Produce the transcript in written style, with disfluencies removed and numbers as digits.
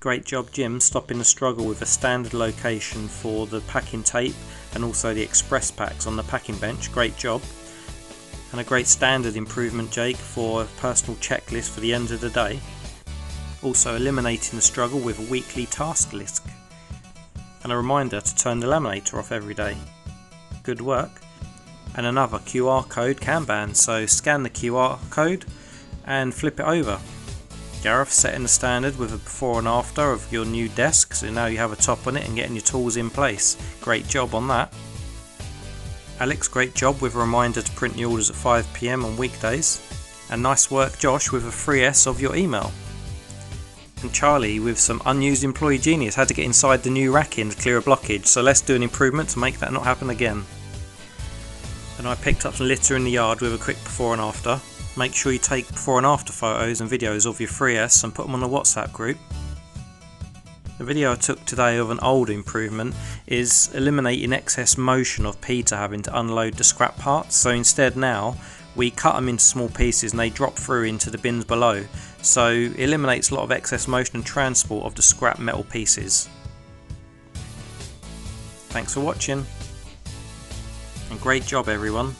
Great job Jim stopping the struggle with a standard location for the packing tape and also the express packs on the packing bench. Great job. And a great standard improvement Jake for a personal checklist for the end of the day. Also eliminating the struggle with a weekly task list. And a reminder to turn the laminator off every day. Good work. And another QR code Kanban, so scan the QR code and flip it over. Gareth setting the standard with a before and after of your new desk, so now you have a top on it and getting your tools in place. Great job on that. Alex, great job with a reminder to print the orders at 5 PM on weekdays. And nice work Josh with a 3S of your email. And Charlie with some unused employee genius, had to get inside the new racking to clear a blockage, so let's do an improvement to make that not happen again. And I picked up some litter in the yard with a quick before and after. Make sure you take before and after photos and videos of your 3S and put them on the WhatsApp group. The video I took today of an old improvement is eliminating excess motion of Peter having to unload the scrap parts. So instead now we cut them into small pieces and they drop through into the bins below. So it eliminates a lot of excess motion and transport of the scrap metal pieces. Thanks for watching and great job everyone.